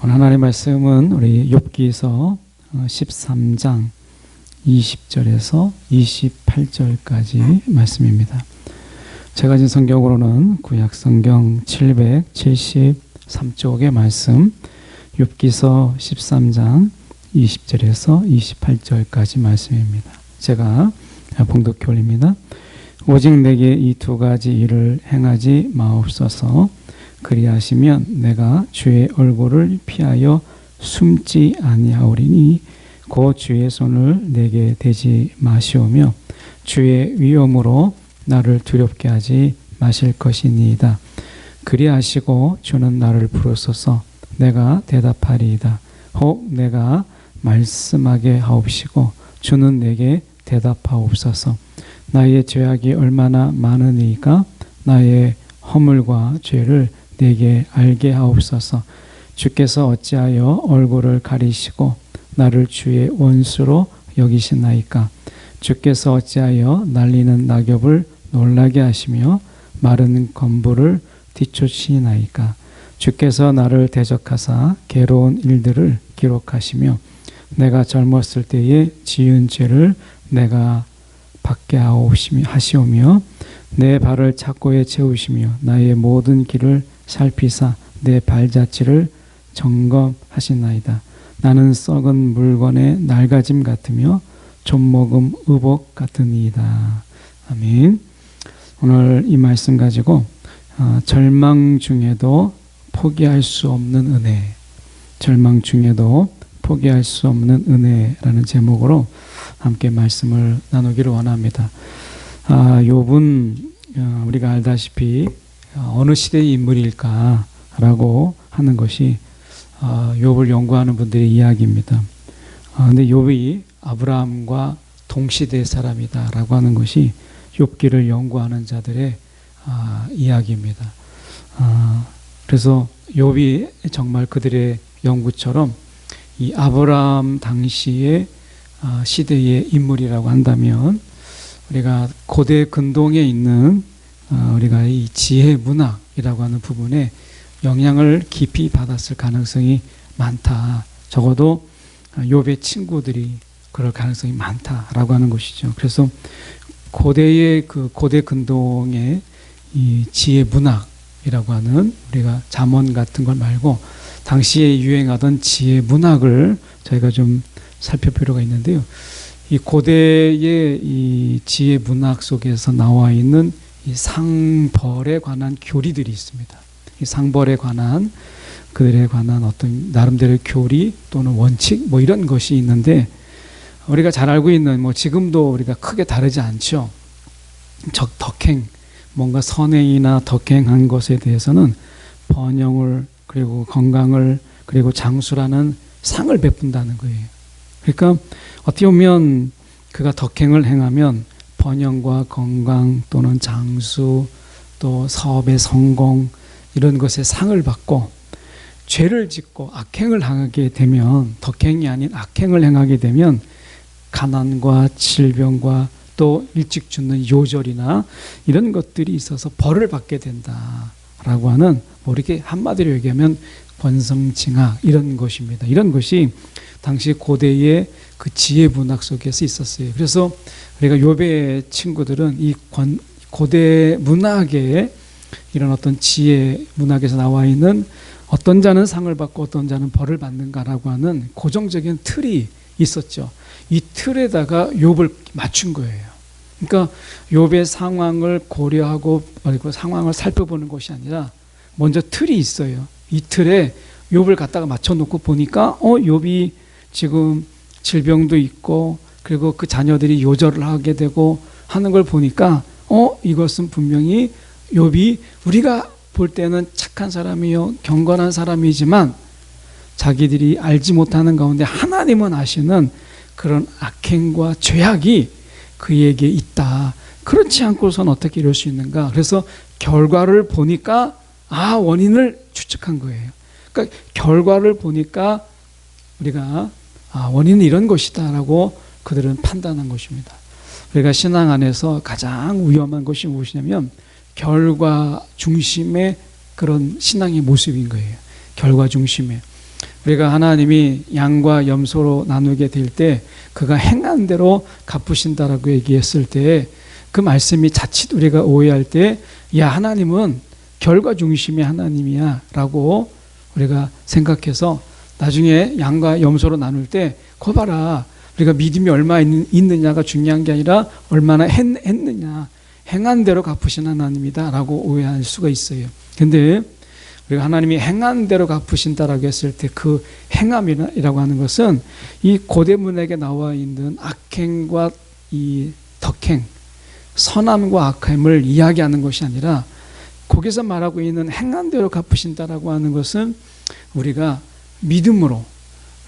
오늘 하나님의 말씀은 우리 욥기서 13장 20절에서 28절까지 말씀입니다. 제가 가진 성경으로는 구약성경 773쪽의 말씀, 욥기서 13장 20절에서 28절까지 말씀입니다. 제가 봉독해 올립니다. 오직 내게 이 두 가지 일을 행하지 마옵소서. 그리하시면 내가 주의 얼굴을 피하여 숨지 아니하오리니 곧 주의 손을 내게 대지 마시오며 주의 위엄으로 나를 두렵게 하지 마실 것이니이다. 그리하시고 주는 나를 부르소서. 내가 대답하리이다. 혹 내가 말씀하게 하옵시고 주는 내게 대답하옵소서. 나의 죄악이 얼마나 많으니까 나의 허물과 죄를 내게 알게 하옵소서. 주께서 어찌하여 얼굴을 가리시고 나를 주의 원수로 여기시나이까. 주께서 어찌하여 날리는 낙엽을 놀라게 하시며 마른 건부를 뒤쫓으시나이까. 주께서 나를 대적하사 괴로운 일들을 기록하시며 내가 젊었을 때에 지은 죄를 내가 받게 하시오며 내 발을 착고에 채우시며 나의 모든 길을 살피사 내 발자취를 점검하시나이다. 나는 썩은 물건의 낡아짐 같으며 좀먹음 의복 같으니이다. 아멘. 오늘 이 말씀 가지고 절망 중에도 포기할 수 없는 은혜, 절망 중에도 포기할 수 없는 은혜라는 제목으로 함께 말씀을 나누기를 원합니다. 욥은 우리가 알다시피 어느 시대의 인물일까라고 하는 것이 욥을 연구하는 분들의 이야기입니다. 근데 욥이 아브라함과 동시대 사람이다라고 하는 것이 욥기를 연구하는 자들의 이야기입니다. 그래서 욥이 정말 그들의 연구처럼 이 아브라함 당시의 시대의 인물이라고 한다면 우리가 고대 근동에 있는 우리가 이 지혜 문학이라고 하는 부분에 영향을 깊이 받았을 가능성이 많다. 적어도 욥의 친구들이 그럴 가능성이 많다라고 하는 것이죠. 그래서 고대의 그 고대 근동의 이 지혜 문학이라고 하는 우리가 잠언 같은 걸 말고 당시에 유행하던 지혜 문학을 저희가 좀 살펴볼 필요가 있는데요. 이 고대의 이 지혜 문학 속에서 나와 있는 이 상벌에 관한 교리들이 있습니다. 이 상벌에 관한 그들에 관한 어떤 나름대로의 교리 또는 원칙 뭐 이런 것이 있는데 우리가 잘 알고 있는 뭐 지금도 우리가 크게 다르지 않죠. 덕행 뭔가 선행이나 덕행한 것에 대해서는 번영을 그리고 건강을 그리고 장수라는 상을 베푼다는 거예요. 그러니까 어떻게 보면 그가 덕행을 행하면 번영과 건강 또는 장수 또 사업의 성공 이런 것에 상을 받고 죄를 짓고 악행을 행하게 되면 덕행이 아닌 악행을 행하게 되면 가난과 질병과 또 일찍 죽는 요절이나 이런 것들이 있어서 벌을 받게 된다라고 하는 뭐 이렇게 한마디로 얘기하면 권성징악 이런 것입니다. 이런 것이 당시 고대의 그 지혜 문학 속에서 있었어요. 그래서 우리가 욥의 친구들은 이 고대 문학의 이런 어떤 지혜 문학에서 나와 있는 어떤 자는 상을 받고 어떤 자는 벌을 받는가라고 하는 고정적인 틀이 있었죠. 이 틀에다가 욥을 맞춘 거예요. 그러니까 욥의 상황을 고려하고 그리고 상황을 살펴보는 것이 아니라 먼저 틀이 있어요. 이 틀에 욥을 갖다가 맞춰놓고 보니까 욥이 지금 질병도 있고 그리고 그 자녀들이 요절을 하게 되고 하는 걸 보니까 이것은 분명히 욥이 우리가 볼 때는 착한 사람이요 경건한 사람이지만 자기들이 알지 못하는 가운데 하나님은 아시는 그런 악행과 죄악이 그에게 있다. 그렇지 않고선 어떻게 이럴 수 있는가. 그래서 결과를 보니까 원인을 추측한 거예요. 그러니까 결과를 보니까 우리가 원인은 이런 것이다 라고 그들은 판단한 것입니다. 우리가 신앙 안에서 가장 위험한 것이 무엇이냐면 결과 중심의 그런 신앙의 모습인 거예요. 결과 중심의. 우리가 하나님이 양과 염소로 나누게 될 때 그가 행한 대로 갚으신다라고 얘기했을 때 그 말씀이 자칫 우리가 오해할 때 야, 하나님은 결과 중심의 하나님이야 라고 우리가 생각해서 나중에 양과 염소로 나눌 때 거 봐라, 우리가 믿음이 얼마 있느냐가 중요한 게 아니라 얼마나 했느냐, 행한 대로 갚으신 하나님이다 라고 오해할 수가 있어요. 근데 우리가 하나님이 행한 대로 갚으신다라고 했을 때 그 행함이라고 하는 것은 이 고대문학에 나와 있는 악행과 이 덕행, 선함과 악함을 이야기하는 것이 아니라 거기서 말하고 있는 행한 대로 갚으신다라고 하는 것은 우리가 믿음으로,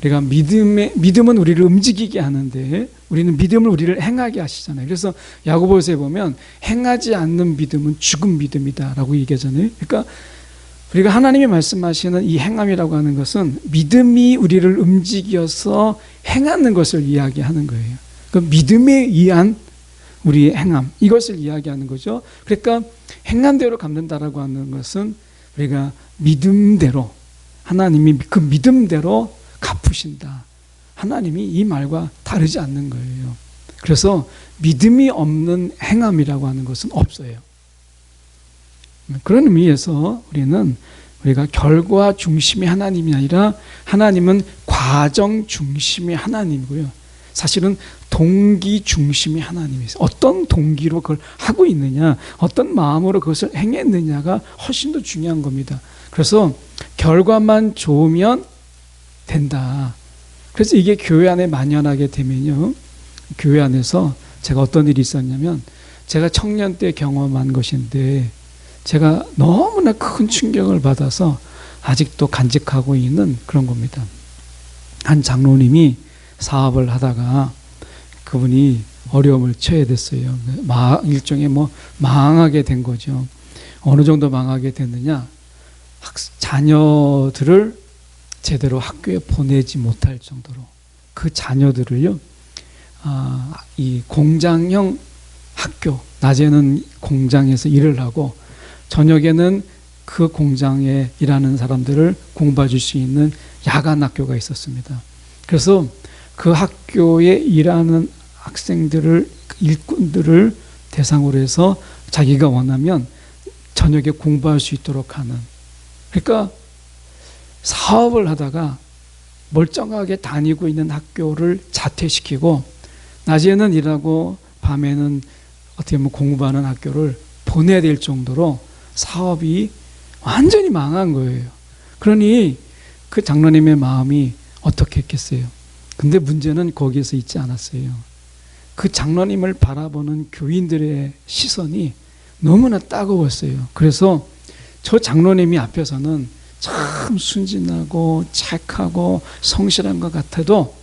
우리가 믿음은 우리를 움직이게 하는데 우리는 믿음을 우리를 행하게 하시잖아요. 그래서 야고보서에 보면 행하지 않는 믿음은 죽은 믿음이다라고 얘기하잖아요. 그러니까 우리가 하나님이 말씀하시는 이 행함이라고 하는 것은 믿음이 우리를 움직여서 행하는 것을 이야기하는 거예요. 그 믿음에 의한 우리의 행함, 이것을 이야기하는 거죠. 그러니까 행한 대로 갚는다라고 하는 것은 우리가 믿음대로, 하나님이 그 믿음대로 갚으신다, 하나님이 이 말과 다르지 않는 거예요. 그래서 믿음이 없는 행함이라고 하는 것은 없어요. 그런 의미에서 우리가 결과 중심의 하나님이 아니라 하나님은 과정 중심의 하나님이고요. 사실은 동기 중심의 하나님이세요. 어떤 동기로 그걸 하고 있느냐, 어떤 마음으로 그것을 행했느냐가 훨씬 더 중요한 겁니다. 그래서 결과만 좋으면 된다. 그래서 이게 교회 안에 만연하게 되면요, 교회 안에서 제가 어떤 일이 있었냐면, 제가 청년 때 경험한 것인데 제가 너무나 큰 충격을 받아서 아직도 간직하고 있는 그런 겁니다. 한 장로님이 사업을 하다가 그분이 어려움을 처해 됐어요. 일종의 망하게 된 거죠. 어느 정도 망하게 됐느냐, 자녀들을 제대로 학교에 보내지 못할 정도로 그 자녀들을요, 이 공장형 학교, 낮에는 공장에서 일을 하고 저녁에는 그 공장에 일하는 사람들을 공부해 줄 수 있는 야간 학교가 있었습니다. 그래서 그 학교에 일하는 학생들을, 일꾼들을 대상으로 해서 자기가 원하면 저녁에 공부할 수 있도록 하는, 그러니까 사업을 하다가 멀쩡하게 다니고 있는 학교를 자퇴시키고 낮에는 일하고 밤에는 어떻게 보면 공부하는 학교를 보내야 될 정도로 사업이 완전히 망한 거예요. 그러니 그 장로님의 마음이 어떻게 했겠어요? 근데 문제는 거기에서 있지 않았어요. 그 장로님을 바라보는 교인들의 시선이 너무나 따가웠어요. 그래서 저 장로님이 앞에서는 참 순진하고 착하고 성실한 것 같아도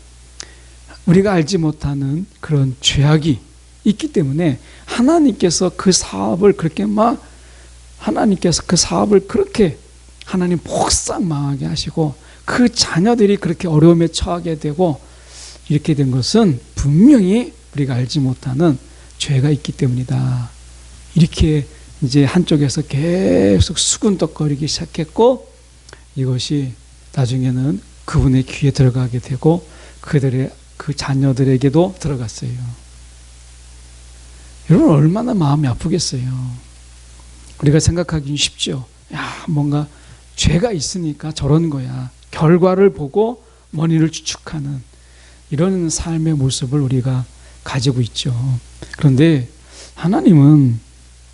우리가 알지 못하는 그런 죄악이 있기 때문에 하나님께서 그 사업을 그렇게 하나님 복상 망하게 하시고 그 자녀들이 그렇게 어려움에 처하게 되고 이렇게 된 것은 분명히 우리가 알지 못하는 죄가 있기 때문이다. 이렇게 이제 한쪽에서 계속 수군덕거리기 시작했고, 이것이 나중에는 그분의 귀에 들어가게 되고 그 자녀들에게도 들어갔어요. 여러분, 얼마나 마음이 아프겠어요. 우리가 생각하기는 쉽죠. 뭔가 죄가 있으니까 저런 거야. 결과를 보고 원인을 추측하는 이런 삶의 모습을 우리가 가지고 있죠. 그런데 하나님은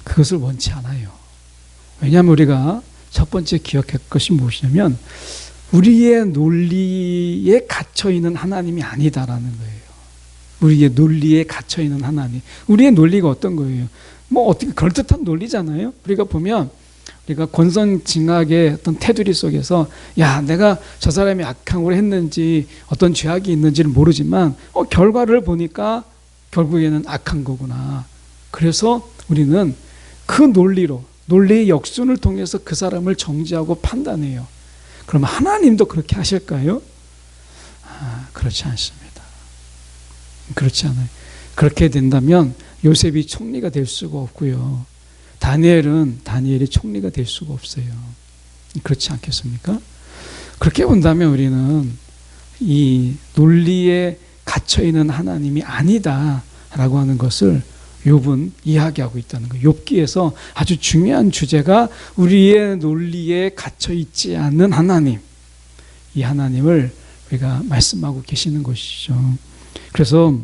그것을 원치 않아요. 왜냐하면 우리가 첫 번째 기억할 것이 무엇이냐면 우리의 논리에 갇혀있는 하나님이 아니다라는 거예요. 우리의 논리에 갇혀있는 하나님. 우리의 논리가 어떤 거예요? 어떻게 그럴듯한 논리잖아요. 우리가 보면 우리가 권선징악의 어떤 테두리 속에서 내가 저 사람이 악한 걸 했는지 어떤 죄악이 있는지를 모르지만 결과를 보니까 결국에는 악한 거구나. 그래서 우리는 그 논리의 역순을 통해서 그 사람을 정죄하고 판단해요. 그럼 하나님도 그렇게 하실까요? 그렇지 않습니다. 그렇지 않아요. 그렇게 된다면 요셉이 총리가 될 수가 없고요. 다니엘이 총리가 될 수가 없어요. 그렇지 않겠습니까? 그렇게 본다면 우리는 이 논리에 갇혀있는 하나님이 아니다라고 하는 것을 욥은 이야기하고 있다는 거예요. 욥기에서 아주 중요한 주제가 우리의 논리에 갇혀있지 않는 하나님, 이 하나님을 우리가 말씀하고 계시는 것이죠. 그래서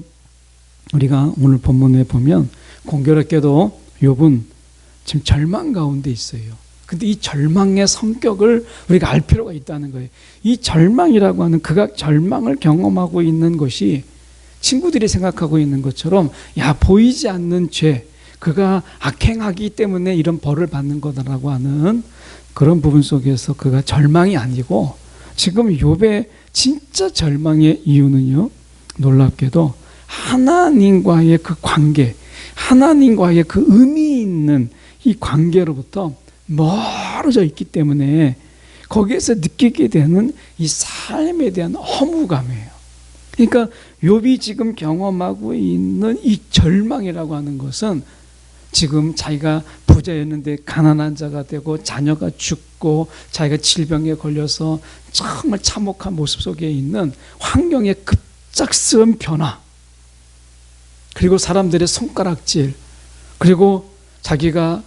우리가 오늘 본문에 보면 공교롭게도 욥은 지금 절망 가운데 있어요. 근데 이 절망의 성격을 우리가 알 필요가 있다는 거예요. 이 절망이라고 하는, 그가 절망을 경험하고 있는 것이 친구들이 생각하고 있는 것처럼 야, 보이지 않는 죄, 그가 악행하기 때문에 이런 벌을 받는 거다라고 하는 그런 부분 속에서 그가 절망이 아니고, 지금 욥의 진짜 절망의 이유는요, 놀랍게도 하나님과의 그 관계, 하나님과의 그 의미 있는 이 관계로부터 멀어져 있기 때문에 거기에서 느끼게 되는 이 삶에 대한 허무감이에요. 그러니까 욥이 지금 경험하고 있는 이 절망이라고 하는 것은, 지금 자기가 부자였는데 가난한 자가 되고 자녀가 죽고 자기가 질병에 걸려서 정말 참혹한 모습 속에 있는 환경의 급작스러운 변화, 그리고 사람들의 손가락질, 그리고 자기가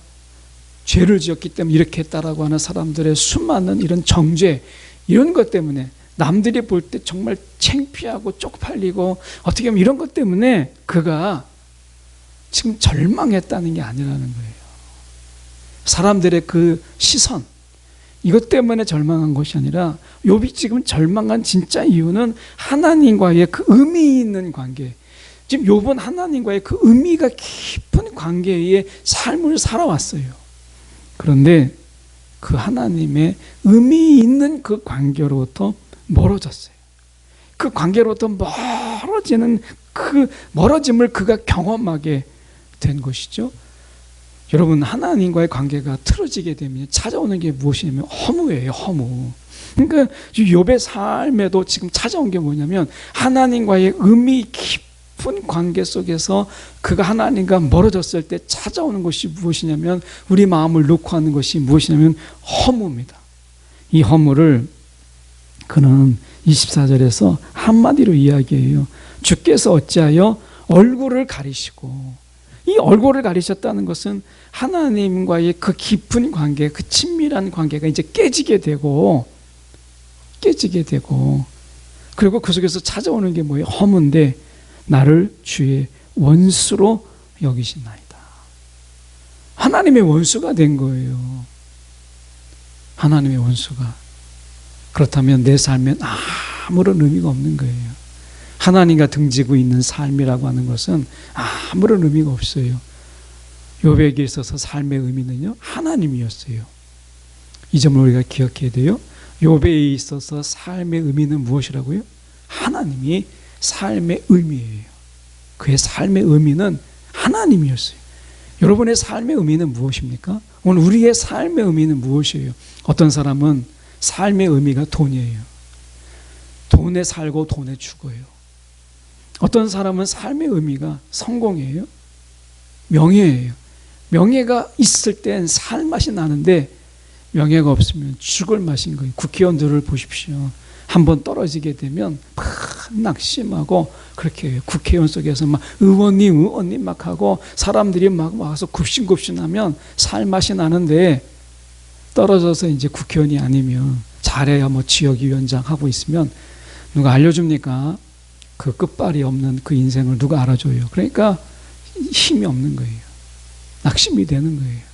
죄를 지었기 때문에 이렇게 했다라고 하는 사람들의 수많은 이런 정죄, 이런 것 때문에 남들이 볼 때 정말 창피하고 쪽팔리고, 어떻게 보면 이런 것 때문에 그가 지금 절망했다는 게 아니라는 거예요. 사람들의 그 시선, 이것 때문에 절망한 것이 아니라, 욥이 지금 절망한 진짜 이유는 하나님과의 그 의미 있는 관계, 지금 욥은 하나님과의 그 의미가 깊은 관계의 삶을 살아왔어요. 그런데 그 하나님의 의미 있는 그 관계로부터 멀어졌어요. 그 관계로부터 멀어지는 그 멀어짐을 그가 경험하게 된 것이죠. 여러분, 하나님과의 관계가 틀어지게 되면 찾아오는 게 무엇이냐면 허무예요. 허무. 그러니까 욥의 삶에도 지금 찾아온 게 뭐냐면, 하나님과의 의미 깊은 관계 속에서 그가 하나님과 멀어졌을 때 찾아오는 것이 무엇이냐면, 우리 마음을 놓고 하는 것이 무엇이냐면 허무입니다. 이 허무를 그는 24절에서 한마디로 이야기해요. 주께서 어찌하여 얼굴을 가리시고, 이 얼굴을 가리셨다는 것은 하나님과의 그 깊은 관계, 그 친밀한 관계가 이제 깨지게 되고, 그리고 그 속에서 찾아오는 게 뭐예요? 허무인데, 나를 주의 원수로 여기시나이다. 하나님의 원수가 된 거예요. 하나님의 원수가. 그렇다면 내 삶엔 아무런 의미가 없는 거예요. 하나님과 등지고 있는 삶이라고 하는 것은 아무런 의미가 없어요. 욥에게 있어서 삶의 의미는요, 하나님이었어요. 이 점을 우리가 기억해야 돼요. 욥에 있어서 삶의 의미는 무엇이라고요? 하나님이 삶의 의미예요. 그의 삶의 의미는 하나님이었어요. 여러분의 삶의 의미는 무엇입니까? 오늘 우리의 삶의 의미는 무엇이에요? 어떤 사람은 삶의 의미가 돈이에요. 돈에 살고 돈에 죽어요. 어떤 사람은 삶의 의미가 성공이에요. 명예예요. 명예가 있을 땐 살 맛이 나는데, 명예가 없으면 죽을 맛인 거예요. 국회의원들을 보십시오. 한번 떨어지게 되면 막 낙심하고 그렇게 해요. 국회의원 속에서 막 의원님 막 하고 사람들이 막 와서 굽신굽신하면 살 맛이 나는데, 떨어져서 이제 국회의원이 아니면, 잘해야 뭐 지역위원장 하고 있으면 누가 알려줍니까? 그 끝발이 없는 그 인생을 누가 알아줘요? 그러니까 힘이 없는 거예요. 낙심이 되는 거예요.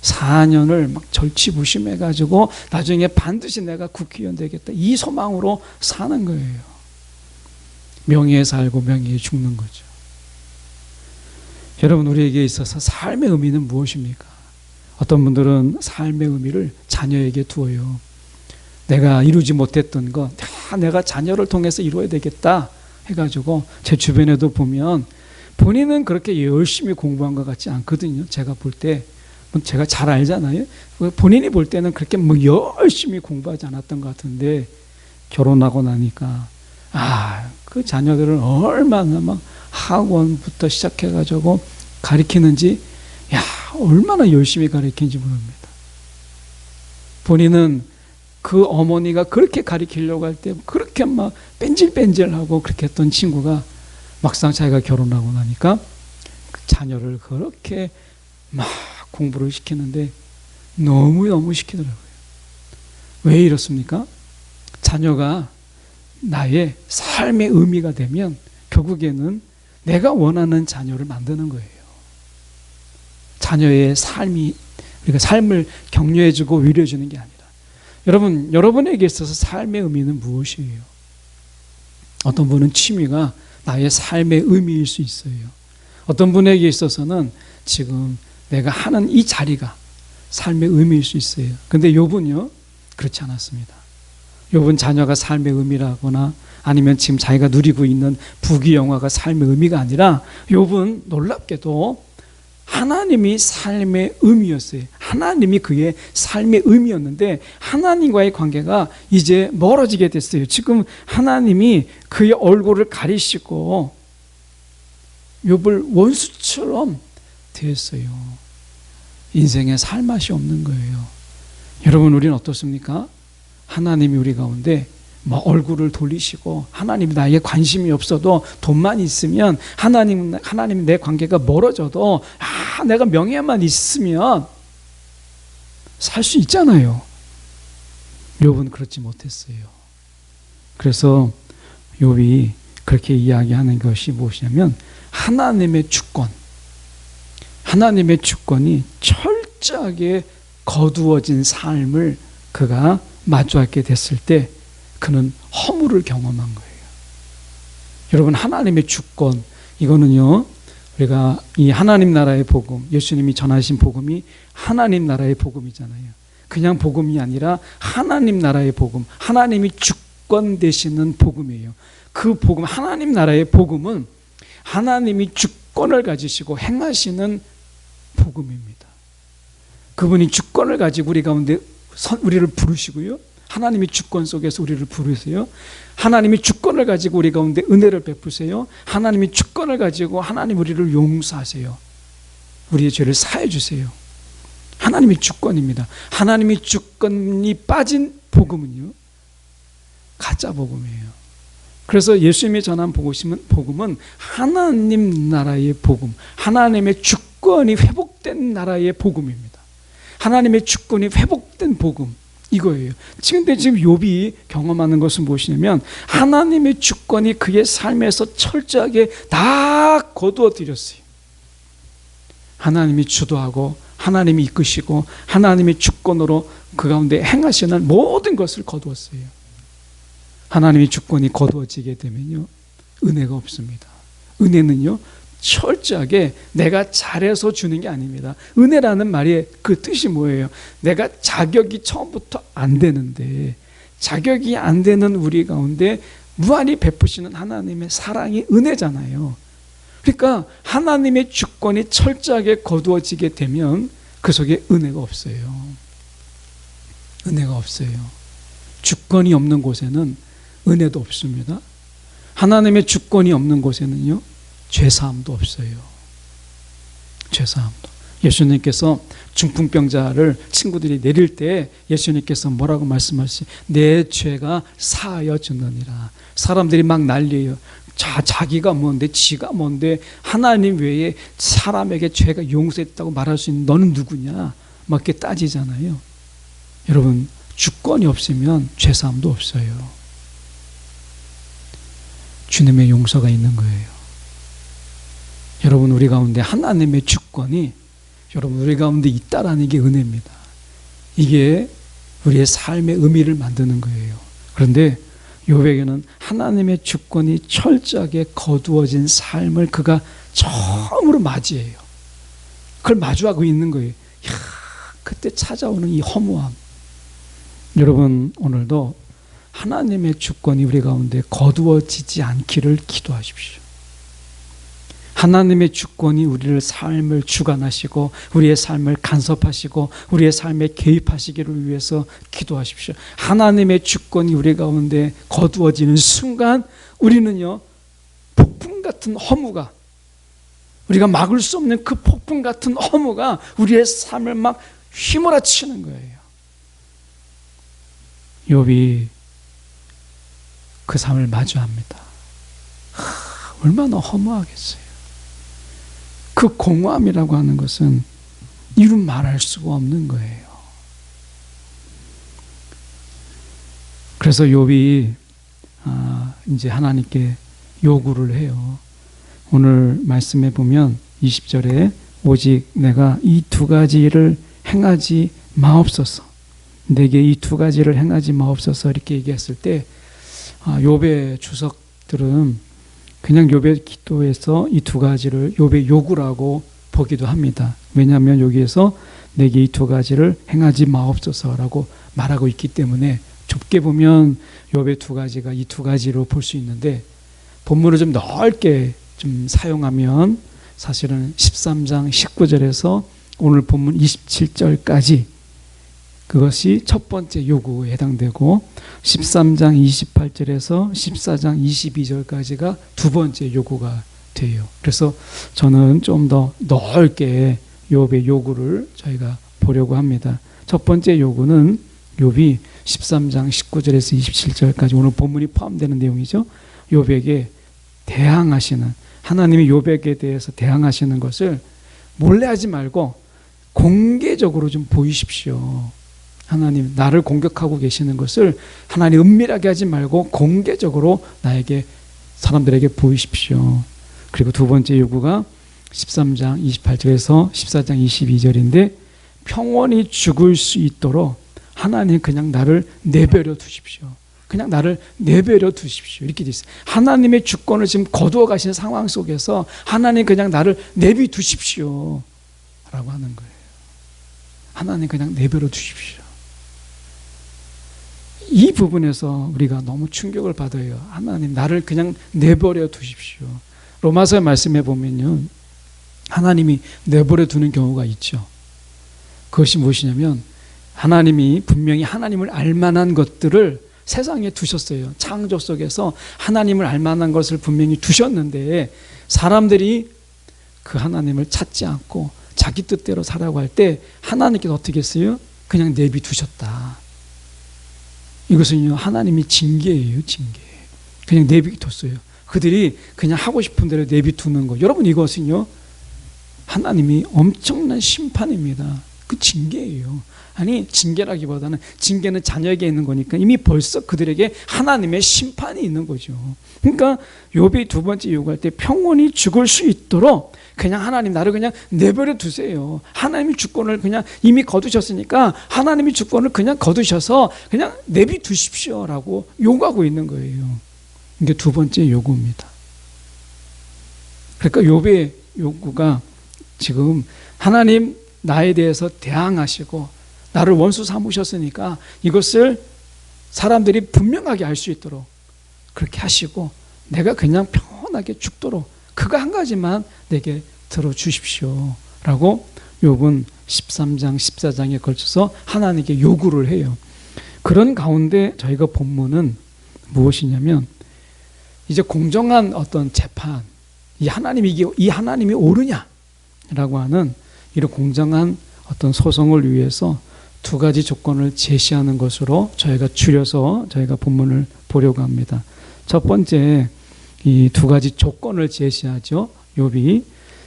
4년을 막 절치부심해가지고 나중에 반드시 내가 국회의원 되겠다, 이 소망으로 사는 거예요. 명예에 살고 명예에 죽는 거죠. 여러분, 우리에게 있어서 삶의 의미는 무엇입니까? 어떤 분들은 삶의 의미를 자녀에게 두어요. 내가 이루지 못했던 거 내가 자녀를 통해서 이루어야 되겠다 해가지고, 제 주변에도 보면 본인은 그렇게 열심히 공부한 것 같지 않거든요. 제가 볼 때, 제가 잘 알잖아요. 본인이 볼 때는 그렇게 뭐 열심히 공부하지 않았던 것 같은데, 결혼하고 나니까 그 자녀들을 얼마나 막 학원부터 시작해가지고 가르치는지, 얼마나 열심히 가르치는지 모릅니다. 본인은 그 어머니가 그렇게 가리키려고 할 때 그렇게 막 뺀질뺀질하고 그렇게 했던 친구가 막상 자기가 결혼하고 나니까 그 자녀를 그렇게 막 공부를 시키는데 너무너무 시키더라고요. 왜 이렇습니까? 자녀가 나의 삶의 의미가 되면 결국에는 내가 원하는 자녀를 만드는 거예요. 자녀의 삶이, 우리가 삶을 격려해주고 위로해주는 게 아니라, 여러분에게 있어서 삶의 의미는 무엇이에요? 어떤 분은 취미가 나의 삶의 의미일 수 있어요. 어떤 분에게 있어서는 지금 내가 하는 이 자리가 삶의 의미일 수 있어요. 근데 욥은요, 그렇지 않았습니다. 욥은 자녀가 삶의 의미라거나 아니면 지금 자기가 누리고 있는 부귀영화가 삶의 의미가 아니라 욥은 놀랍게도 하나님이 삶의 의미였어요. 하나님이 그의 삶의 의미였는데 하나님과의 관계가 이제 멀어지게 됐어요. 지금 하나님이 그의 얼굴을 가리시고 욥을 원수처럼 대했어요. 인생에 살맛이 없는 거예요. 여러분, 우리는 어떻습니까? 하나님이 우리 가운데 뭐 얼굴을 돌리시고 하나님이 나에게 관심이 없어도 돈만 있으면 하나님 내 관계가 멀어져도 내가 명예만 있으면 살 수 있잖아요. 욥은 그렇지 못했어요. 그래서 욥이 그렇게 이야기하는 것이 무엇이냐면 하나님의 주권이 철저하게 거두어진 삶을 그가 마주하게 됐을 때 그는 허물을 경험한 거예요. 여러분, 하나님의 주권, 이거는요, 우리가 이 하나님 나라의 복음, 예수님이 전하신 복음이 하나님 나라의 복음이잖아요. 그냥 복음이 아니라 하나님 나라의 복음, 하나님이 주권 되시는 복음이에요. 그 복음, 하나님 나라의 복음은 하나님이 주권을 가지시고 행하시는 복음입니다. 그분이 주권을 가지고 우리 가운데 우리를 부르시고요, 하나님이 주권 속에서 우리를 부르세요. 하나님이 주권을 가지고 우리 가운데 은혜를 베푸세요. 하나님이 주권을 가지고 하나님 우리를 용서하세요. 우리의 죄를 사해 주세요. 하나님의 주권입니다. 하나님의 주권이 빠진 복음은요, 가짜 복음이에요. 그래서 예수님이 전한 복음은 하나님 나라의 복음, 하나님의 주권이 회복된 나라의 복음입니다. 하나님의 주권이 회복된 복음, 이거예요. 근데 지금 욥이 경험하는 것은 무엇이냐면 하나님의 주권이 그의 삶에서 철저하게 다 거두어들였어요. 하나님이 주도하고 하나님이 이끄시고 하나님의 주권으로 그 가운데 행하시는 모든 것을 거두었어요. 하나님의 주권이 거두어지게 되면요, 은혜가 없습니다. 은혜는요, 철저하게 내가 잘해서 주는 게 아닙니다. 은혜라는 말의 그 뜻이 뭐예요? 내가 자격이 처음부터 안 되는데, 자격이 안 되는 우리 가운데 무한히 베푸시는 하나님의 사랑이 은혜잖아요. 그러니까 하나님의 주권이 철저하게 거두어지게 되면 그 속에 은혜가 없어요. 은혜가 없어요. 주권이 없는 곳에는 은혜도 없습니다. 하나님의 주권이 없는 곳에는요, 죄사함도 없어요. 죄사함도. 예수님께서 중풍병자를 친구들이 내릴 때 예수님께서 뭐라고 말씀하시죠? 내 죄가 사하여 주느니라. 사람들이 막 난리예요. 자기가 뭔데, 지가 뭔데, 하나님 외에 사람에게 죄가 용서했다고 말할 수 있는 너는 누구냐, 막 이렇게 따지잖아요. 여러분, 주권이 없으면 죄사함도 없어요. 주님의 용서가 있는 거예요. 여러분, 우리 가운데 하나님의 주권이 여러분 우리 가운데 있다라는 게 은혜입니다. 이게 우리의 삶의 의미를 만드는 거예요. 그런데 욥에게는 하나님의 주권이 철저하게 거두어진 삶을 그가 처음으로 맞이해요. 그걸 마주하고 있는 거예요. 그때 찾아오는 이 허무함. 여러분, 오늘도 하나님의 주권이 우리 가운데 거두어지지 않기를 기도하십시오. 하나님의 주권이 우리를 삶을 주관하시고 우리의 삶을 간섭하시고 우리의 삶에 개입하시기를 위해서 기도하십시오. 하나님의 주권이 우리 가운데 거두어지는 순간 우리는요, 폭풍 같은 허무가, 우리가 막을 수 없는 그 폭풍 같은 허무가 우리의 삶을 막 휘몰아치는 거예요. 욥이 그 삶을 마주합니다. 얼마나 허무하겠어요. 그 공허함이라고 하는 것은 이루 말할 수가 없는 거예요. 그래서 욥이 이제 하나님께 요구를 해요. 오늘 말씀해 보면 20절에 오직 내가 이 두 가지를 행하지 마옵소서. 내게 이 두 가지를 행하지 마옵소서 이렇게 얘기했을 때 욥의 주석들은 그냥 욥의 기도에서 이 두 가지를 욥의 요구라고 보기도 합니다. 왜냐하면 여기에서 내게 이 두 가지를 행하지 마옵소서라고 말하고 있기 때문에 좁게 보면 욥의 두 가지가 이 두 가지로 볼 수 있는데 본문을 좀 넓게 좀 사용하면 사실은 13장 19절에서 오늘 본문 27절까지 그것이 첫 번째 요구에 해당되고 13장 28절에서 14장 22절까지가 두 번째 요구가 돼요. 그래서 저는 좀 더 넓게 욥의 요구를 저희가 보려고 합니다. 첫 번째 요구는 욥이 13장 19절에서 27절까지 오늘 본문이 포함되는 내용이죠. 욥에게 대항하시는 하나님이 욥에게 대해서 대항하시는 것을 몰래 하지 말고 공개적으로 좀 보이십시오. 하나님 나를 공격하고 계시는 것을 하나님 은밀하게 하지 말고 공개적으로 나에게 사람들에게 보이십시오. 그리고 두 번째 요구가 13장 28절에서 14장 22절인데 평온히 죽을 수 있도록 하나님 그냥 나를 내버려 두십시오. 그냥 나를 내버려 두십시오. 이렇게 돼 있어요. 하나님의 주권을 지금 거두어 가시는 상황 속에서 하나님 그냥 나를 내비 두십시오 라고 하는 거예요. 하나님 그냥 내버려 두십시오. 이 부분에서 우리가 너무 충격을 받아요. 하나님 나를 그냥 내버려 두십시오. 로마서에 말씀해 보면요, 하나님이 내버려 두는 경우가 있죠. 그것이 무엇이냐면 하나님이 분명히 하나님을 알만한 것들을 세상에 두셨어요. 창조 속에서 하나님을 알만한 것을 분명히 두셨는데 사람들이 그 하나님을 찾지 않고 자기 뜻대로 살아가고 할 때 하나님께서 어떻게 했어요? 그냥 내비 두셨다. 이것은요 하나님이 징계예요. 징계. 그냥 내비 뒀어요. 그들이 그냥 하고 싶은 대로 내비 두는 거. 여러분 이것은요 하나님이 엄청난 심판입니다. 그 징계예요. 아니 징계라기보다는 징계는 자녀에게 있는 거니까 이미 벌써 그들에게 하나님의 심판이 있는 거죠. 그러니까 욥이 두 번째 요구할 때 평온히 죽을 수 있도록 그냥 하나님 나를 그냥 내버려 두세요. 하나님이 주권을 그냥 이미 거두셨으니까 하나님이 주권을 그냥 거두셔서 그냥 내비 두십시오라고 요구하고 있는 거예요. 이게 두 번째 요구입니다. 그러니까 욥의 요구가 지금 하나님 나에 대해서 대항하시고 나를 원수 삼으셨으니까 이것을 사람들이 분명하게 알 수 있도록 그렇게 하시고 내가 그냥 평온하게 죽도록 그거 한 가지만 내게 들어주십시오 라고 욥은 13장 14장에 걸쳐서 하나님께 요구를 해요. 그런 가운데 저희가 본문은 무엇이냐면 이제 공정한 어떤 재판 이 하나님이 옳으냐라고 하는 이런 공정한 어떤 소송을 위해서 두 가지 조건을 제시하는 것으로 저희가 줄여서 저희가 본문을 보려고 합니다. 첫 번째 이 두 가지 조건을 제시하죠. 욥이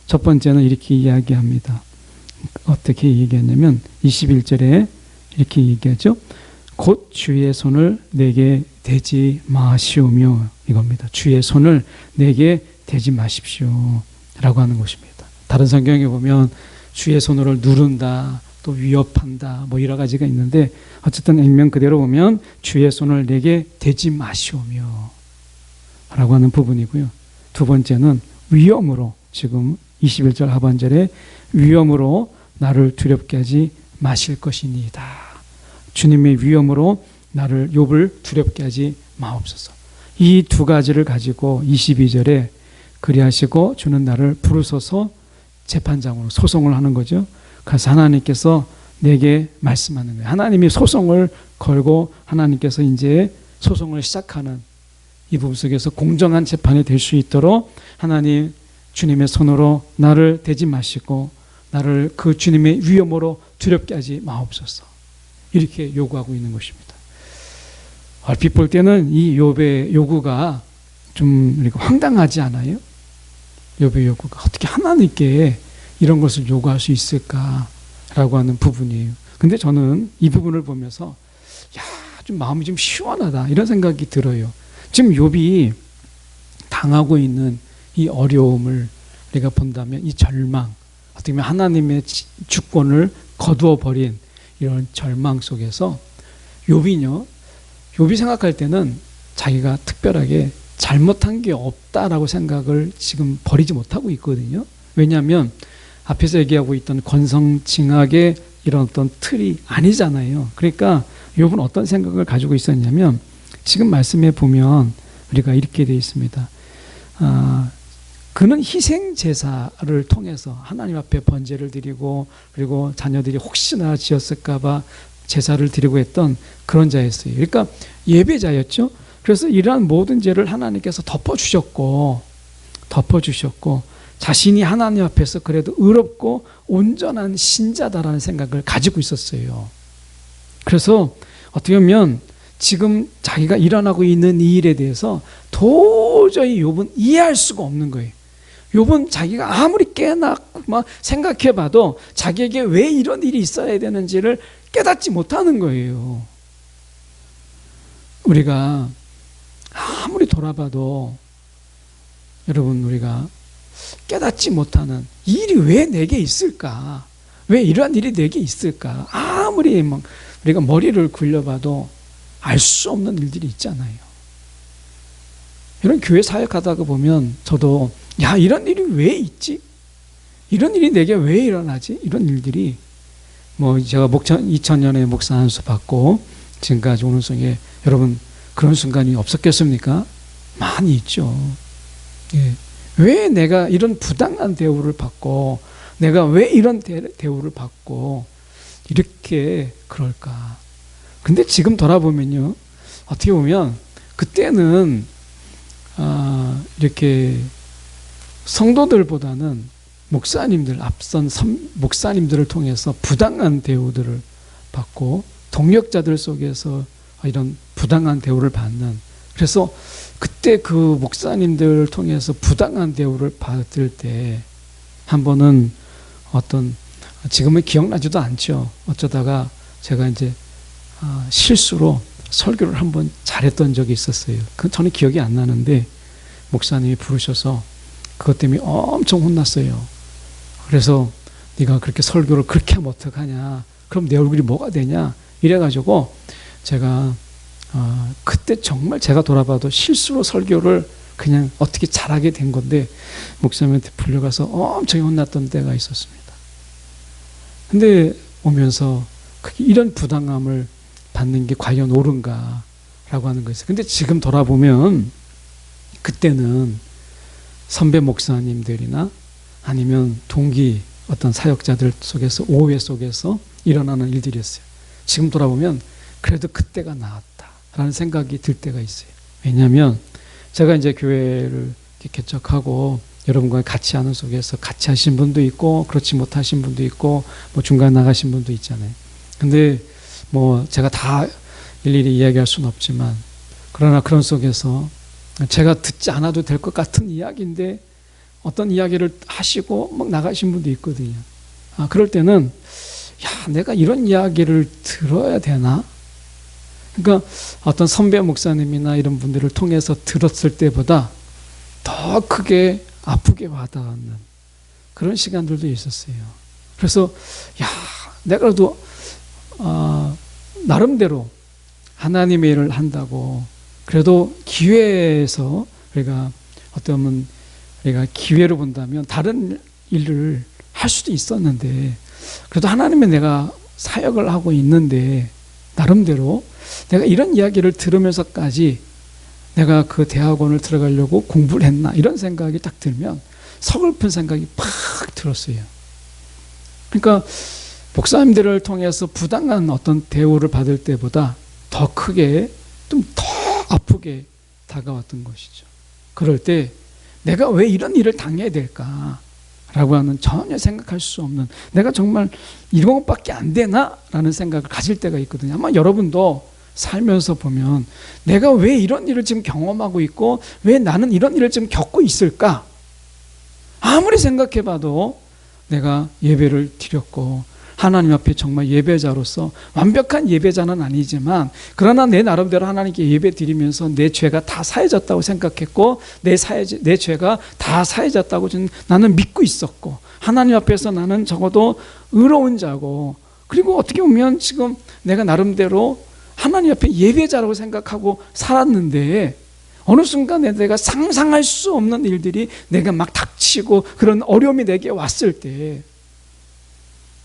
첫 번째는 이렇게 이야기합니다. 어떻게 얘기했냐면 21절에 이렇게 얘기하죠. 곧 주의 손을 내게 대지 마시오며 이겁니다. 주의 손을 내게 대지 마십시오 라고 하는 것입니다. 다른 성경에 보면 주의 손으로 누른다 또 위협한다 뭐 여러 가지가 있는데 어쨌든 액면 그대로 보면 주의 손을 내게 대지 마시오며 라고 하는 부분이고요. 두 번째는 위험으로 지금 21절 하반절에 위험으로 나를 두렵게 하지 마실 것이니이다. 주님의 위험으로 나를 욥을 두렵게 하지 마옵소서. 이 두 가지를 가지고 22절에 그리하시고 주는 나를 부르소서 재판장으로 소송을 하는 거죠. 그래서 하나님께서 내게 말씀하는 거예요. 하나님이 소송을 걸고 하나님께서 이제 소송을 시작하는 이 부분 속에서 공정한 재판이 될 수 있도록 하나님 주님의 손으로 나를 대지 마시고 나를 그 주님의 위험으로 두렵게 하지 마옵소서. 이렇게 요구하고 있는 것입니다. 얼핏 볼 때는 이 욥의 요구가 좀 우리가 황당하지 않아요? 욥의 요구가 어떻게 하나님께 이런 것을 요구할 수 있을까라고 하는 부분이에요. 근데 저는 이 부분을 보면서 좀 마음이 좀 시원하다 이런 생각이 들어요. 지금 욥이 당하고 있는 이 어려움을 우리가 본다면 이 절망, 어떻게 보면 하나님의 주권을 거두어 버린 이런 절망 속에서 욥이 생각할 때는 자기가 특별하게 잘못한 게 없다라고 생각을 지금 버리지 못하고 있거든요. 왜냐하면 앞에서 얘기하고 있던 권성징악의 이런 어떤 틀이 아니잖아요. 그러니까 욥은 어떤 생각을 가지고 있었냐면 지금 말씀에 보면 우리가 이렇게 되어 있습니다. 그는 희생 제사를 통해서 하나님 앞에 번제를 드리고 그리고 자녀들이 혹시나 지었을까봐 제사를 드리고 했던 그런 자였어요. 그러니까 예배자였죠. 그래서 이러한 모든 죄를 하나님께서 덮어주셨고 자신이 하나님 앞에서 그래도 의롭고 온전한 신자다라는 생각을 가지고 있었어요. 그래서 어떻게 보면 지금 자기가 일어나고 있는 이 일에 대해서 도저히 욥은 이해할 수가 없는 거예요. 욥은 자기가 아무리 깨닫고 막 생각해봐도 자기에게 왜 이런 일이 있어야 되는지를 깨닫지 못하는 거예요. 우리가 아무리 돌아봐도 여러분 우리가 깨닫지 못하는 이 일이 왜 내게 있을까? 왜 이러한 일이 내게 있을까? 아무리 막 우리가 머리를 굴려봐도 알 수 없는 일들이 있잖아요. 이런 교회 사역하다가 보면 저도 이런 일이 왜 있지? 이런 일이 내게 왜 일어나지? 이런 일들이 제가 2000년에 목사 안수 받고 지금까지 오는 속에 여러분 그런 순간이 없었겠습니까? 많이 있죠. 예. 왜 내가 이런 부당한 대우를 받고 내가 왜 이런 대우를 받고 이렇게 그럴까? 근데 지금 돌아보면요, 어떻게 보면 그때는 이렇게 성도들보다는 목사님들, 앞선 목사님들을 통해서 부당한 대우들을 받고 동력자들 속에서 이런 부당한 대우를 받는, 그래서 그때 그 목사님들을 통해서 부당한 대우를 받을 때 한 번은 지금은 기억나지도 않죠. 어쩌다가 제가 이제 실수로 설교를 한번 잘했던 적이 있었어요. 그건 저는 기억이 안 나는데 목사님이 부르셔서 그것 때문에 엄청 혼났어요. 그래서 네가 그렇게 설교를 그렇게 하면 어떡하냐, 그럼 내 얼굴이 뭐가 되냐 이래가지고 제가 그때 정말 제가 돌아봐도 실수로 설교를 그냥 어떻게 잘하게 된 건데 목사님한테 불려가서 엄청 혼났던 때가 있었습니다. 근데 오면서 이런 부당함을 받는 게 과연 옳은가 라고 하는 거였어요. 근데 지금 돌아보면 그때는 선배 목사님들이나 아니면 동기 어떤 사역자들 속에서 오해 속에서 일어나는 일들이었어요. 지금 돌아보면 그래도 그때가 나았다라는 생각이 들 때가 있어요. 왜냐하면 제가 이제 교회를 개척하고 여러분과 같이 하는 속에서 같이 하신 분도 있고 그렇지 못하신 분도 있고 중간에 나가신 분도 있잖아요. 근데 제가 다 일일이 이야기할 수는 없지만 그러나 그런 속에서 제가 듣지 않아도 될 것 같은 이야기인데 어떤 이야기를 하시고 막 나가신 분도 있거든요. 그럴 때는 내가 이런 이야기를 들어야 되나? 그러니까 어떤 선배 목사님이나 이런 분들을 통해서 들었을 때보다 더 크게 아프게 와닿는 그런 시간들도 있었어요. 그래서 내가 그래도 나름대로 하나님의 일을 한다고 그래도 기회에서 우리가 어쩌면 우리가 기회로 본다면 다른 일을 할 수도 있었는데 그래도 하나님의 내가 사역을 하고 있는데 나름대로 내가 이런 이야기를 들으면서까지 내가 그 대학원을 들어가려고 공부를 했나 이런 생각이 딱 들면 서글픈 생각이 팍 들었어요. 그러니까 목사님들을 통해서 부당한 어떤 대우를 받을 때보다 더 크게 좀 더 아프게 다가왔던 것이죠. 그럴 때 내가 왜 이런 일을 당해야 될까 라고 하는 전혀 생각할 수 없는, 내가 정말 이런 것밖에 안 되나 라는 생각을 가질 때가 있거든요. 아마 여러분도 살면서 보면 내가 왜 이런 일을 지금 경험하고 있고 왜 나는 이런 일을 지금 겪고 있을까? 아무리 생각해봐도 내가 예배를 드렸고 하나님 앞에 정말 예배자로서 완벽한 예배자는 아니지만 그러나 내 나름대로 하나님께 예배 드리면서 내 죄가 다 사해졌다고 생각했고 내 죄가 다 사해졌다고 나는 믿고 있었고 하나님 앞에서 나는 적어도 의로운 자고 그리고 어떻게 보면 지금 내가 나름대로 하나님 앞에 예배자라고 생각하고 살았는데 어느 순간에 내가 상상할 수 없는 일들이 내가 막 닥치고 그런 어려움이 내게 왔을 때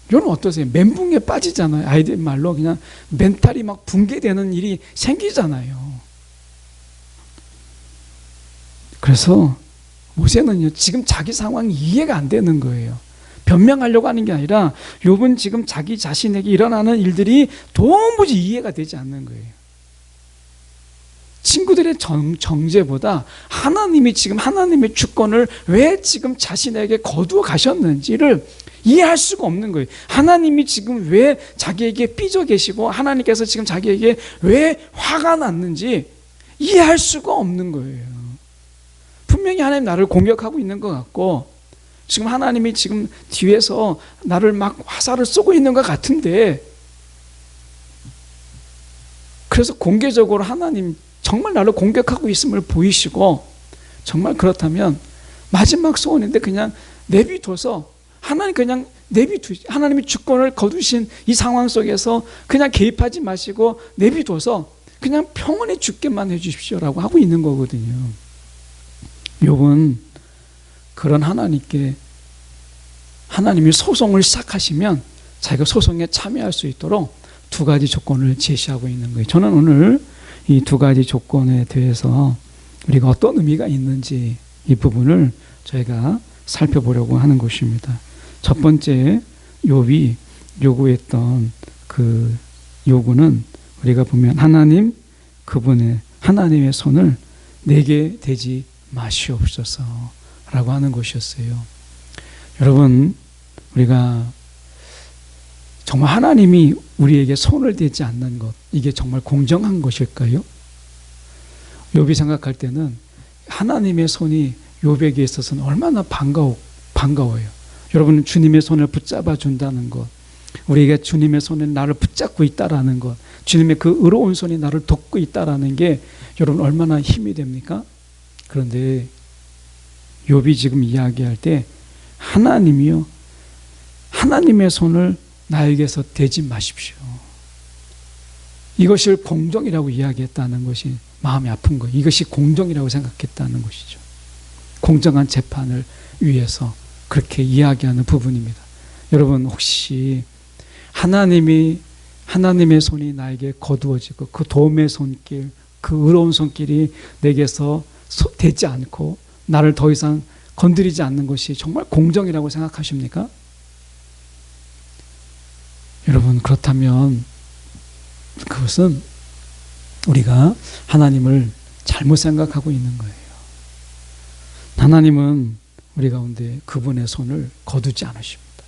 이건 어떠세요? 멘붕에 빠지잖아요. 아이들 말로 그냥 멘탈이 막 붕괴되는 일이 생기잖아요. 그래서 모세는요 지금 자기 상황이 이해가 안 되는 거예요. 변명하려고 하는 게 아니라 욥은 지금 자기 자신에게 일어나는 일들이 도무지 이해가 되지 않는 거예요. 친구들의 정죄보다 하나님이 지금 하나님의 주권을 왜 지금 자신에게 거두어 가셨는지를 이해할 수가 없는 거예요. 하나님이 지금 왜 자기에게 삐져 계시고 하나님께서 지금 자기에게 왜 화가 났는지 이해할 수가 없는 거예요. 분명히 하나님 나를 공격하고 있는 것 같고 지금 하나님이 지금 뒤에서 나를 막 화살을 쏘고 있는 것 같은데 그래서 공개적으로 하나님 정말 나를 공격하고 있음을 보이시고 정말 그렇다면 마지막 소원인데 그냥 내비둬서 하나님 그냥 하나님이 주권을 거두신 이 상황 속에서 그냥 개입하지 마시고 내비둬서 그냥 평온히 죽게만 해주십시오라고 하고 있는 거거든요. 욥은 그런 하나님께 하나님이 소송을 시작하시면 자기가 소송에 참여할 수 있도록 두 가지 조건을 제시하고 있는 거예요. 저는 오늘 이 두 가지 조건에 대해서 우리가 어떤 의미가 있는지 이 부분을 저희가 살펴보려고 하는 것입니다. 첫 번째 욥이 요구했던 그 요구는 우리가 보면 하나님 그분의 하나님의 손을 내게 대지 마시옵소서라고 하는 것이었어요. 여러분 우리가 정말 하나님이 우리에게 손을 대지 않는 것 이게 정말 공정한 것일까요? 욥이 생각할 때는 하나님의 손이 욥에게 있어서는 얼마나 반가워요. 여러분 주님의 손을 붙잡아 준다는 것 우리에게 주님의 손이 나를 붙잡고 있다라는 것 주님의 그 의로운 손이 나를 돕고 있다라는 게 여러분 얼마나 힘이 됩니까? 그런데 욥이 지금 이야기할 때 하나님이요 하나님의 손을 나에게서 대지 마십시오. 이것을 공정이라고 이야기했다는 것이 마음이 아픈 거예요. 이것이 공정이라고 생각했다는 것이죠. 공정한 재판을 위해서 그렇게 이야기하는 부분입니다. 여러분 혹시 하나님의 손이 나에게 거두어지고 그 도움의 손길 그 의로운 손길이 내게서 되지 않고 나를 더 이상 건드리지 않는 것이 정말 공정이라고 생각하십니까? 여러분 그렇다면 그것은 우리가 하나님을 잘못 생각하고 있는 거예요. 하나님은 우리 가운데 그분의 손을 거두지 않으십니다.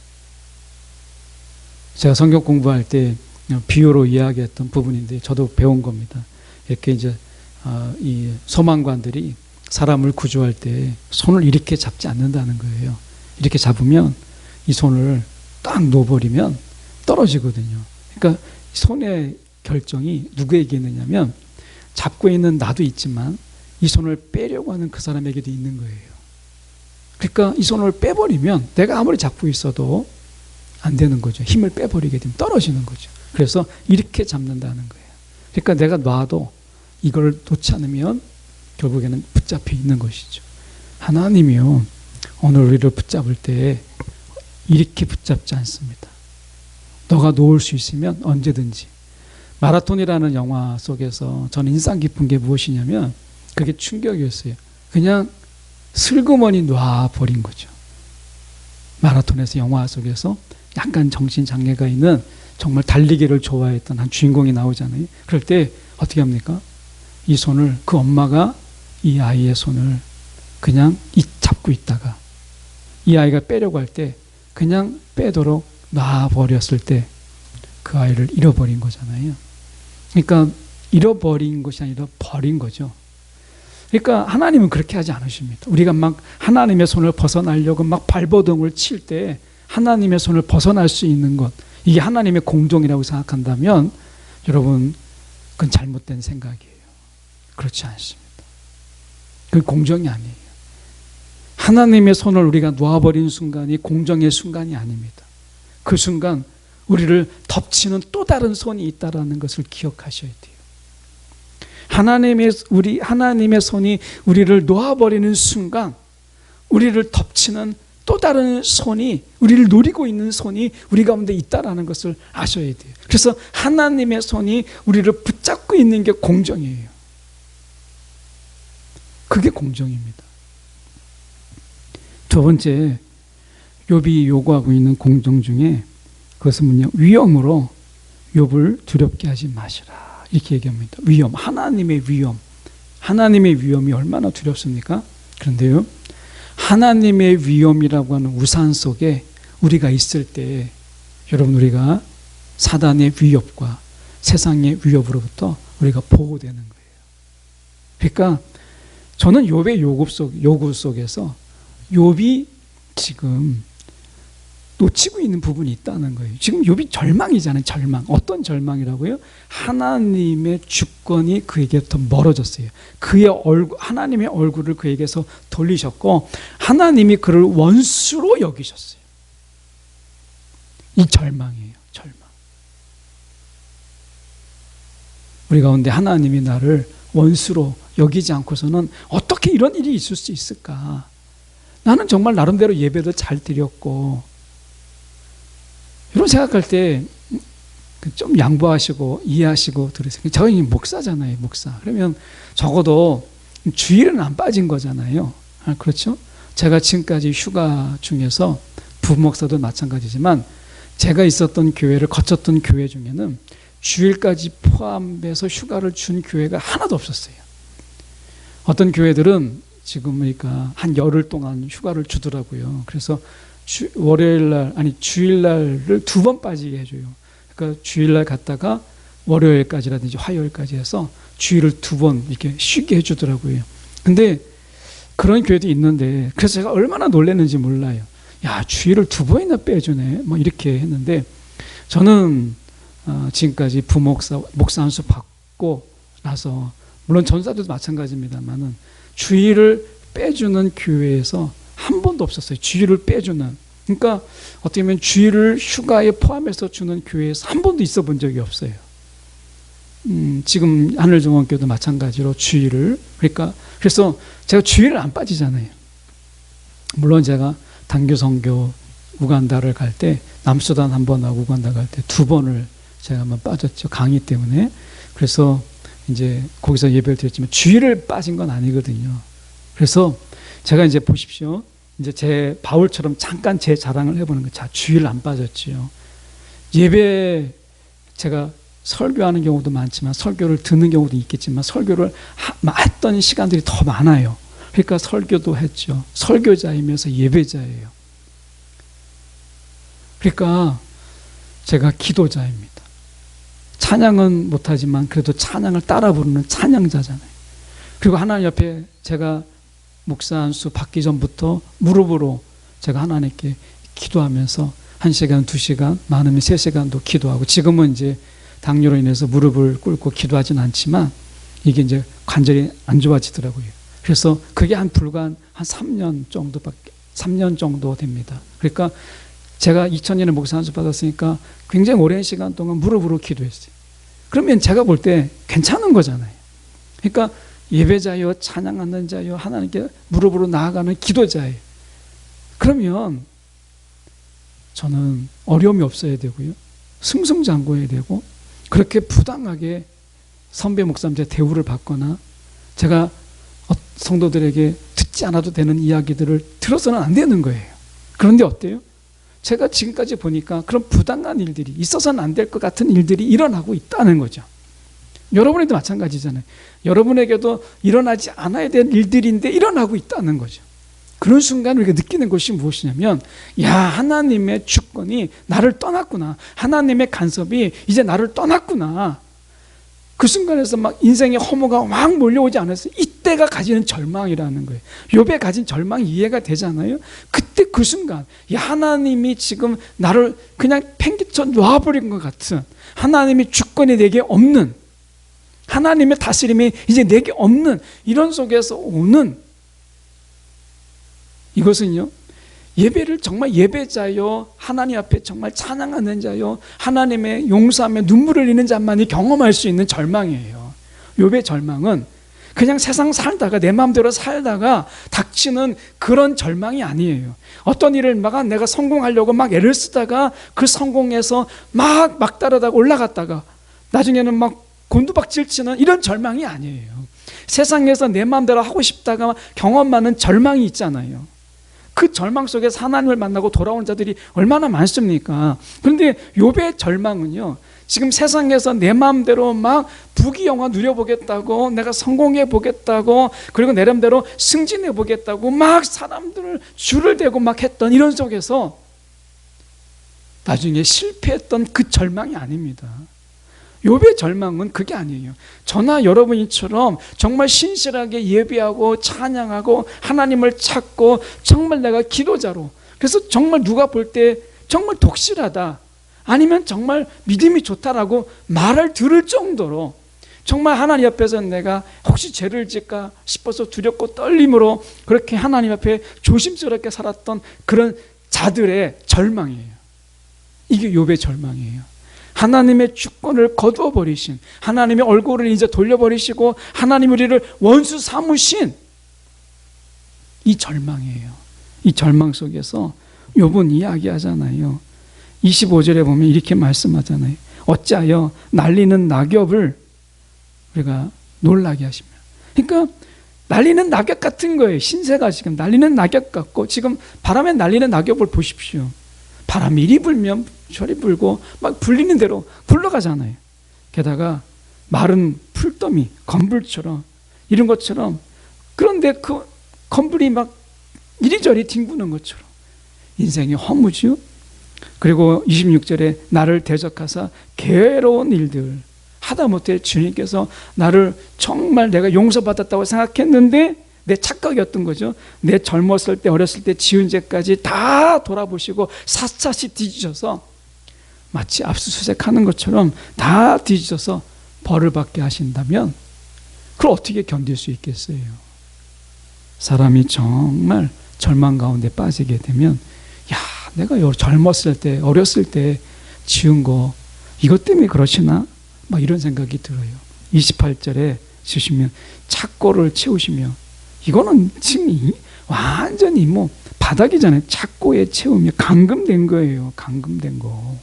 제가 성경 공부할 때 비유로 이야기했던 부분인데 저도 배운 겁니다. 이렇게 이제 이 소망관들이 사람을 구조할 때 손을 이렇게 잡지 않는다는 거예요. 이렇게 잡으면 이 손을 딱 놓아버리면 떨어지거든요. 그러니까 손의 결정이 누구에게 있느냐면 잡고 있는 나도 있지만 이 손을 빼려고 하는 그 사람에게도 있는 거예요. 그러니까 이 손을 빼버리면 내가 아무리 잡고 있어도 안 되는 거죠. 힘을 빼버리게 되면 떨어지는 거죠. 그래서 이렇게 잡는다는 거예요. 그러니까 내가 놔도 이걸 놓지 않으면 결국에는 붙잡혀 있는 것이죠. 하나님이요 오늘 우리를 붙잡을 때 이렇게 붙잡지 않습니다. 너가 놓을 수 있으면 언제든지. 마라톤이라는 영화 속에서 저는 인상 깊은 게 무엇이냐면 그게 충격이었어요. 그냥 슬그머니 놔버린 거죠. 마라톤에서 영화 속에서 약간 정신장애가 있는 정말 달리기를 좋아했던 한 주인공이 나오잖아요. 그럴 때 어떻게 합니까? 이 손을 그 엄마가 이 아이의 손을 그냥 잡고 있다가 이 아이가 빼려고 할 때 그냥 빼도록 놔버렸을 때 그 아이를 잃어버린 거잖아요. 그러니까 잃어버린 것이 아니라 버린 거죠. 그러니까 하나님은 그렇게 하지 않으십니다. 우리가 막 하나님의 손을 벗어나려고 막 발버둥을 칠 때 하나님의 손을 벗어날 수 있는 것, 이게 하나님의 공정이라고 생각한다면 여러분, 그건 잘못된 생각이에요. 그렇지 않습니다. 그건 공정이 아니에요. 하나님의 손을 우리가 놓아버린 순간이 공정의 순간이 아닙니다. 그 순간 우리를 덮치는 또 다른 손이 있다는 것을 기억하셔야 돼요. 하나님의 손이 우리를 놓아버리는 순간 우리를 덮치는 또 다른 손이, 우리를 노리고 있는 손이 우리 가운데 있다는 것을 아셔야 돼요. 그래서 하나님의 손이 우리를 붙잡고 있는 게 공정이에요. 그게 공정입니다. 두 번째, 욥이 요구하고 있는 공정 중에 그것은 뭐냐? 위험으로 욥을 두렵게 하지 마시라, 이렇게 얘기합니다. 위험, 하나님의 위험. 하나님의 위험이 얼마나 두렵습니까? 그런데요, 하나님의 위험이라고 하는 우산 속에 우리가 있을 때 여러분, 우리가 사단의 위협과 세상의 위협으로부터 우리가 보호되는 거예요. 그러니까 저는 욥의 요구 속에서 욥이 지금 놓치고 있는 부분이 있다는 거예요. 지금 욥이 절망이잖아요. 절망. 어떤 절망이라고요? 하나님의 주권이 그에게부터 멀어졌어요. 하나님의 얼굴을 그에게서 돌리셨고 하나님이 그를 원수로 여기셨어요. 이 절망이에요. 절망. 우리 가운데 하나님이 나를 원수로 여기지 않고서는 어떻게 이런 일이 있을 수 있을까? 나는 정말 나름대로 예배도 잘 드렸고, 이런 생각할 때 좀 양보하시고 이해하시고 들으세요. 저희 목사잖아요, 목사. 그러면 적어도 주일은 안 빠진 거잖아요. 그렇죠? 제가 지금까지 휴가 중에서 부목사도 마찬가지지만 제가 있었던 교회를 거쳤던 교회 중에는 주일까지 포함해서 휴가를 준 교회가 하나도 없었어요. 어떤 교회들은 지금 그러니까 한 열흘 동안 휴가를 주더라고요. 그래서 주일날을 2번 빠지게 해줘요. 그러니까 주일날 갔다가 월요일까지라든지 화요일까지 해서 주일을 2번 이렇게 쉬게 해주더라고요. 근데 그런 교회도 있는데, 그래서 제가 얼마나 놀랐는지 몰라요. 야, 주일을 2번이나 빼주네. 뭐 이렇게 했는데, 저는 지금까지 목사 한 수 받고 나서, 물론 전사들도 마찬가지입니다만은 주일을 빼주는 교회에서 한 번도 없었어요. 주일을 빼주는. 그러니까 어떻게 보면 주일을 휴가에 포함해서 주는 교회에서 한 번도 있어 본 적이 없어요. 지금 하늘정원교도 마찬가지로 주일을, 그래서 제가 주일을 안 빠지잖아요. 물론 제가 단교 선교 우간다를 갈 때 남수단 한 번 하고 우간다 갈 때 2번을 제가 한번 빠졌죠. 강의 때문에. 그래서 이제 거기서 예배를 드렸지만 주일을 빠진 건 아니거든요. 그래서 제가 이제 보십시오. 이제 제 바울처럼 잠깐 제 자랑을 해보는 거예요. 자, 주일 안 빠졌지요. 예배 제가 설교하는 경우도 많지만 설교를 듣는 경우도 있겠지만 설교를 했던 시간들이 더 많아요. 그러니까 설교도 했죠. 설교자이면서 예배자예요. 그러니까 제가 기도자입니다. 찬양은 못하지만 그래도 찬양을 따라 부르는 찬양자잖아요. 그리고 하나님 옆에 제가 목사 한 수 받기 전부터 무릎으로 제가 하나님께 기도하면서 1시간, 2시간, 많으면 3시간도 기도하고, 지금은 이제 당뇨로 인해서 무릎을 꿇고 기도하진 않지만 이게 이제 관절이 안 좋아지더라고요. 그래서 그게 불과 한 3년 정도 됩니다. 그러니까 제가 2000년에 목사 한 수 받았으니까 굉장히 오랜 시간 동안 무릎으로 기도했어요. 그러면 제가 볼 때 괜찮은 거잖아요. 그러니까 예배자요, 찬양하는 자요, 하나님께 무릎으로 나아가는 기도자예요. 그러면 저는 어려움이 없어야 되고요, 승승장구해야 되고, 그렇게 부당하게 선배 목사님한테 대우를 받거나 제가 성도들에게 듣지 않아도 되는 이야기들을 들어서는 안 되는 거예요. 그런데 어때요? 제가 지금까지 보니까 그런 부당한 일들이, 있어서는 안 될 것 같은 일들이 일어나고 있다는 거죠. 여러분에도 마찬가지잖아요. 여러분에게도 일어나지 않아야 될 일들인데 일어나고 있다는 거죠. 그런 순간 우리가 느끼는 것이 무엇이냐면, 야, 하나님의 주권이 나를 떠났구나. 하나님의 간섭이 이제 나를 떠났구나. 그 순간에서 막 인생의 허무가 막 몰려오지 않았어요? 이때가 가지는 절망이라는 거예요. 욥이 가진 절망이 이해가 되잖아요. 그때 그 순간 하나님이 지금 나를 그냥 팽개쳐 놔버린 것 같은, 하나님의 주권이 내게 없는, 하나님의 다스림이 이제 내게 없는 이런 속에서 오는, 이것은요, 예배를 정말 예배자요, 하나님 앞에 정말 찬양하는 자요, 하나님의 용서하며 눈물을 흘리는 자만이 경험할 수 있는 절망이에요. 욥의 절망은 그냥 세상 살다가 내 마음대로 살다가 닥치는 그런 절망이 아니에요. 어떤 일을 막 내가 성공하려고 막 애를 쓰다가 그 성공에서 막 따르다가 올라갔다가 나중에는 막 곤두박질 치는 이런 절망이 아니에요. 세상에서 내 마음대로 하고 싶다가 경험하는 절망이 있잖아요. 그 절망 속에서 하나님을 만나고 돌아온 자들이 얼마나 많습니까? 그런데 욥의 절망은요, 지금 세상에서 내 마음대로 막 부귀영화 누려보겠다고, 내가 성공해 보겠다고, 그리고 내 마음대로 승진해 보겠다고 막 사람들을 줄을 대고 막 했던 이런 속에서 나중에 실패했던 그 절망이 아닙니다. 욥의 절망은 그게 아니에요. 저나 여러분이처럼 정말 신실하게 예배하고 찬양하고 하나님을 찾고 정말 내가 기도자로, 그래서 정말 누가 볼 때 정말 독실하다, 아니면 정말 믿음이 좋다라고 말을 들을 정도로 정말 하나님 앞에서 내가 혹시 죄를 질까 싶어서 두렵고 떨림으로 그렇게 하나님 앞에 조심스럽게 살았던 그런 자들의 절망이에요. 이게 욥의 절망이에요. 하나님의 주권을 거두어 버리신, 하나님의 얼굴을 이제 돌려버리시고 하나님 우리를 원수 삼으신 이 절망이에요. 이 절망 속에서 욥은 이야기하잖아요. 25절에 보면 이렇게 말씀하잖아요. 어찌하여 날리는 낙엽을 우리가 놀라게 하시며. 그러니까 날리는 낙엽 같은 거예요. 신세가 지금 날리는 낙엽 같고, 지금 바람에 날리는 낙엽을 보십시오. 바람이 이리 불면 저리 불고 막 불리는 대로 굴러가잖아요. 게다가 마른 풀더미, 건불처럼 이런 것처럼, 그런데 그 건불이 막 이리저리 뒹구는 것처럼 인생이 허무죠. 그리고 26절에 나를 대적하사 괴로운 일들 하다못해 주님께서 나를 정말 내가 용서받았다고 생각했는데 내 착각이었던 거죠. 내 젊었을 때, 어렸을 때 지은 죄까지 다 돌아보시고 샅샅이 뒤지셔서 마치 압수수색하는 것처럼 다 뒤지셔서 벌을 받게 하신다면 그걸 어떻게 견딜 수 있겠어요? 사람이 정말 절망 가운데 빠지게 되면, 야, 내가 젊었을 때, 어렸을 때 지은 거 이것 때문에 그러시나? 막 이런 생각이 들어요. 28절에 주시면 착고를 채우시며, 이거는 지금 완전히 뭐 바닥이잖아요. 착고에 채우며 감금된 거예요. 감금된 거.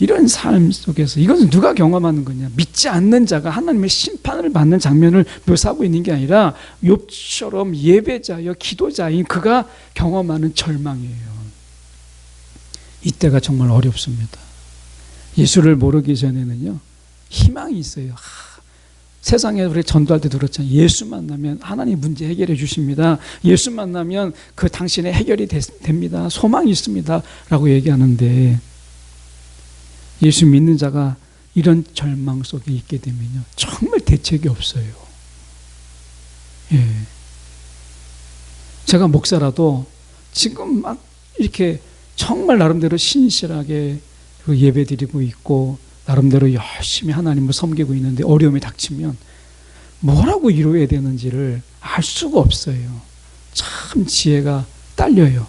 이런 삶 속에서 이것은 누가 경험하는 거냐? 믿지 않는 자가 하나님의 심판을 받는 장면을 묘사하고 있는 게 아니라 욥처럼 예배자여 기도자인 그가 경험하는 절망이에요. 이때가 정말 어렵습니다. 예수를 모르기 전에는요, 희망이 있어요. 세상에 우리 전도할 때 들었잖아요. 예수 만나면 하나님 문제 해결해 주십니다. 예수 만나면 그 당신의 해결이 됩니다. 소망이 있습니다. 라고 얘기하는데, 예수 믿는 자가 이런 절망 속에 있게 되면요, 정말 대책이 없어요. 예. 제가 목사라도 지금 막 이렇게 정말 나름대로 신실하게 예배 드리고 있고 나름대로 열심히 하나님을 섬기고 있는데 어려움이 닥치면 뭐라고 이루어야 되는지를 알 수가 없어요. 참 지혜가 딸려요.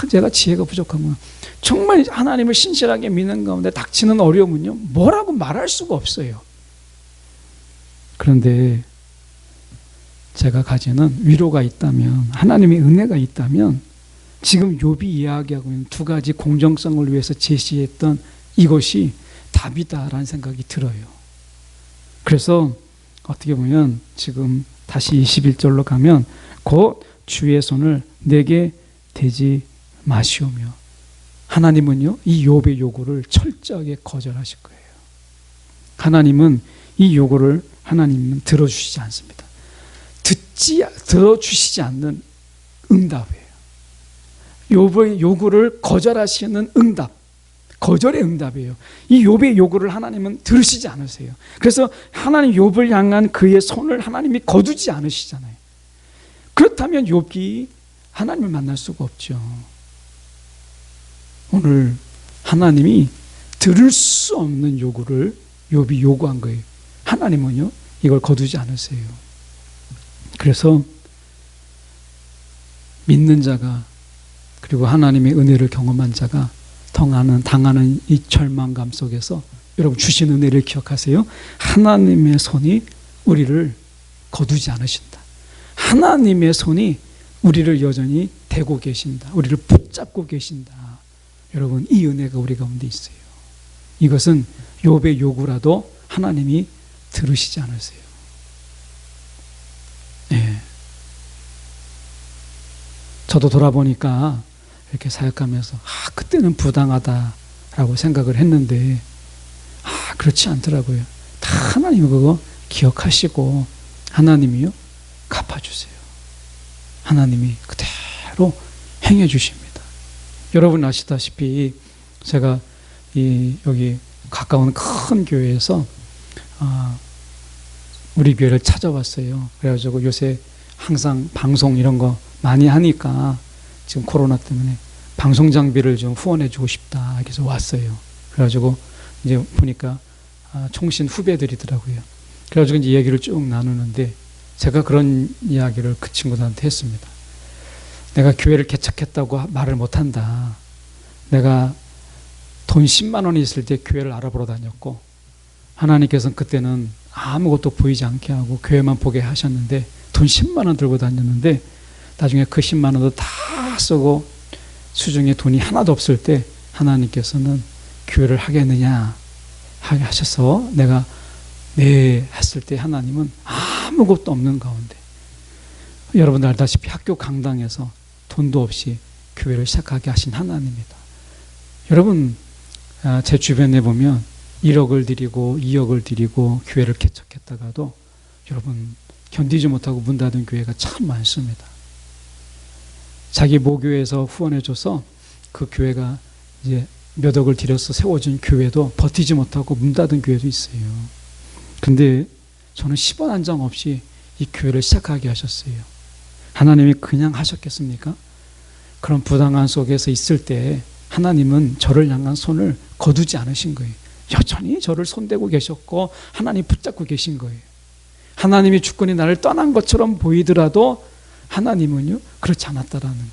제가 지혜가 부족하구나. 정말 하나님을 신실하게 믿는 가운데 닥치는 어려움은요, 뭐라고 말할 수가 없어요. 그런데 제가 가지는 위로가 있다면, 하나님의 은혜가 있다면, 지금 욥이 이야기하고 있는 두 가지 공정성을 위해서 제시했던 이것이 답이다라는 생각이 들어요. 그래서 어떻게 보면 지금 다시 21절로 가면 곧 주의 손을 내게 대지 마시오며, 하나님은요, 이 욥의 요구를 철저하게 거절하실 거예요. 하나님은 이 요구를 하나님은 들어주시지 않습니다. 들어주시지 않는 응답이에요. 욥의 요구를 거절하시는 응답, 거절의 응답이에요. 이 욥의 요구를 하나님은 들으시지 않으세요. 그래서 하나님 욥을 향한 그의 손을 하나님이 거두지 않으시잖아요. 그렇다면 욥이 하나님을 만날 수가 없죠. 오늘 하나님이 들을 수 없는 요구를 욥이 요구한 거예요. 하나님은요, 이걸 거두지 않으세요. 그래서 믿는 자가, 그리고 하나님의 은혜를 경험한 자가 당하는 이 절망감 속에서 여러분 주신 은혜를 기억하세요. 하나님의 손이 우리를 거두지 않으신다. 하나님의 손이 우리를 여전히 대고 계신다. 우리를 붙잡고 계신다. 여러분, 이 은혜가 우리 가운데 있어요. 이것은 욥의 요구라도 하나님이 들으시지 않으세요. 네. 저도 돌아보니까 이렇게 사역하면서 그때는 부당하다라고 생각을 했는데 그렇지 않더라고요. 다 하나님이 그거 기억하시고 하나님이요 갚아주세요. 하나님이 그대로 행해 주십니다. 여러분 아시다시피 제가 여기 가까운 큰 교회에서 우리 교회를 찾아왔어요. 그래가지고 요새 항상 방송 이런 거 많이 하니까 지금 코로나 때문에 방송 장비를 좀 후원해주고 싶다. 그래서 왔어요. 그래가지고 이제 보니까 총신 후배들이더라고요. 그래가지고 이제 이야기를 쭉 나누는데 제가 그런 이야기를 그 친구들한테 했습니다. 내가 교회를 개척했다고 말을 못한다. 내가 돈 10만 원이 있을 때 교회를 알아보러 다녔고 하나님께서는 그때는 아무것도 보이지 않게 하고 교회만 보게 하셨는데 돈 10만 원 들고 다녔는데 나중에 그 10만 원도 다 쓰고 수중에 돈이 하나도 없을 때 하나님께서는 교회를 하겠느냐 하게 하셔서 내가 네 했을 때 하나님은 아무것도 없는 가운데 여러분들 알다시피 학교 강당에서 돈도 없이 교회를 시작하게 하신 하나님입니다. 여러분 제 주변에 보면 1억을 드리고 2억을 드리고 교회를 개척했다가도 여러분 견디지 못하고 문 닫은 교회가 참 많습니다. 자기 모교에서 후원해줘서 그 교회가 이제 몇 억을 들여서 세워진 교회도 버티지 못하고 문 닫은 교회도 있어요. 근데 저는 10원 한 장 없이 이 교회를 시작하게 하셨어요. 하나님이 그냥 하셨겠습니까? 그런 부당한 속에서 있을 때 하나님은 저를 향한 손을 거두지 않으신 거예요. 여전히 저를 손대고 계셨고 하나님 붙잡고 계신 거예요. 하나님의 주권이 나를 떠난 것처럼 보이더라도 하나님은요 그렇지 않았다라는 거예요.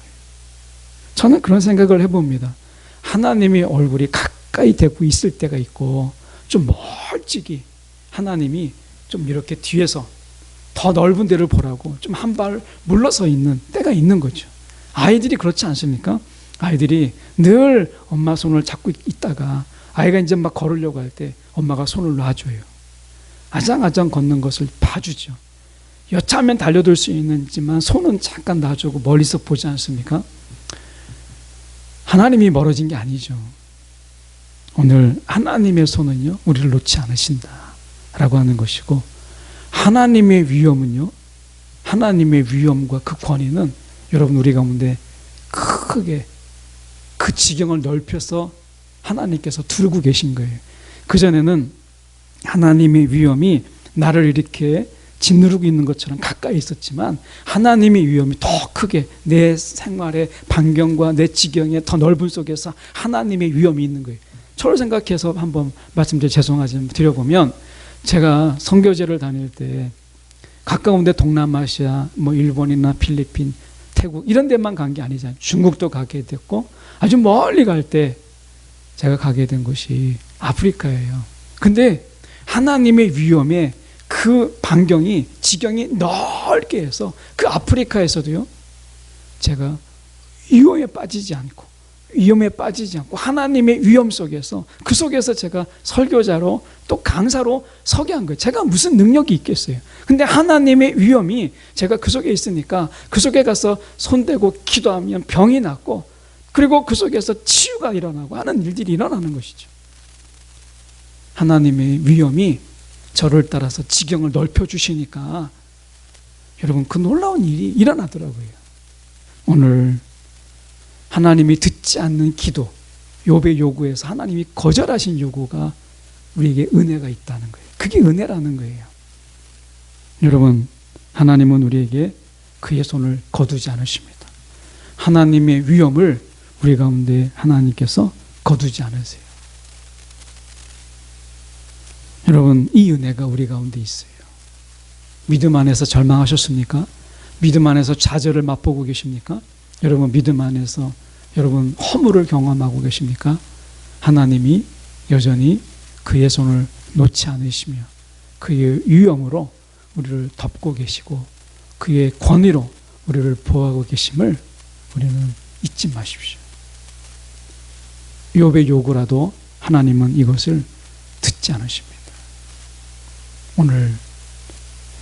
저는 그런 생각을 해봅니다. 하나님의 얼굴이 가까이 대고 있을 때가 있고 좀 멀찍이 하나님이 좀 이렇게 뒤에서 더 넓은 데를 보라고 좀 한 발 물러서 있는 때가 있는 거죠. 아이들이 그렇지 않습니까? 아이들이 늘 엄마 손을 잡고 있다가 아이가 이제 막 걸으려고 할 때 엄마가 손을 놔줘요. 아장아장 걷는 것을 봐주죠. 여차하면 달려들 수 있지만 손은 잠깐 놔주고 멀리서 보지 않습니까? 하나님이 멀어진 게 아니죠. 오늘 하나님의 손은요 우리를 놓지 않으신다 라고 하는 것이고 하나님의 위엄은요 하나님의 위엄과 그 권위는 여러분 우리 가운데 크게 그 지경을 넓혀서 하나님께서 두르고 계신 거예요. 그전에는 하나님의 위엄이 나를 이렇게 짓누르고 있는 것처럼 가까이 있었지만 하나님의 위엄이 더 크게 내 생활의 반경과 내 지경의 더 넓은 속에서 하나님의 위엄이 있는 거예요. 저를 생각해서 한번 말씀드려 죄송하지만 드려보면 제가 선교제를 다닐 때 가까운 데 동남아시아 뭐 일본이나 필리핀 태국 이런 데만 간 게 아니잖아요. 중국도 가게 됐고 아주 멀리 갈 때 제가 가게 된 곳이 아프리카예요. 근데 하나님의 위엄에 그 반경이 지경이 넓게 해서 그 아프리카에서도요 제가 위험에 빠지지 않고 하나님의 위엄 속에서 그 속에서 제가 설교자로 또 강사로 서게 한 거예요. 제가 무슨 능력이 있겠어요. 근데 하나님의 위엄이 제가 그 속에 있으니까 그 속에 가서 손대고 기도하면 병이 낫고 그리고 그 속에서 치유가 일어나고 하는 일들이 일어나는 것이죠. 하나님의 위엄이 저를 따라서 지경을 넓혀주시니까 여러분 그 놀라운 일이 일어나더라고요. 오늘 하나님이 듣지 않는 기도 욥의 요구에서 하나님이 거절하신 요구가 우리에게 은혜가 있다는 거예요. 그게 은혜라는 거예요. 여러분, 하나님은 우리에게 그의 손을 거두지 않으십니다. 하나님의 위엄을 우리 가운데 하나님께서 거두지 않으세요. 여러분, 이 은혜가 우리 가운데 있어요. 믿음 안에서 절망하셨습니까? 믿음 안에서 좌절을 맛보고 계십니까? 여러분, 믿음 안에서 여러분 허물을 경험하고 계십니까? 하나님이 여전히 그의 손을 놓지 않으시며 그의 위엄으로 우리를 덮고 계시고 그의 권위로 우리를 보호하고 계심을 우리는 잊지 마십시오. 욥의 요구라도 하나님은 이것을 듣지 않으십니다. 오늘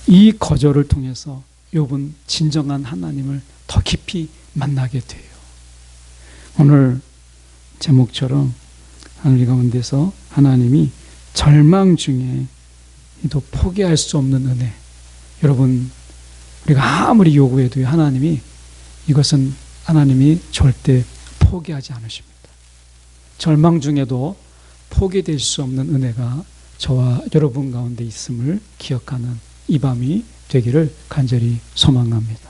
이 거절을 통해서 욥은 진정한 하나님을 더 깊이 만나게 돼요. 오늘 제목처럼 하늘 가운데서 하나님이 절망 중에도 포기할 수 없는 은혜. 여러분, 우리가 아무리 요구해도 하나님이 이것은 하나님이 절대 포기하지 않으십니다. 절망 중에도 포기될 수 없는 은혜가 저와 여러분 가운데 있음을 기억하는 이 밤이 되기를 간절히 소망합니다.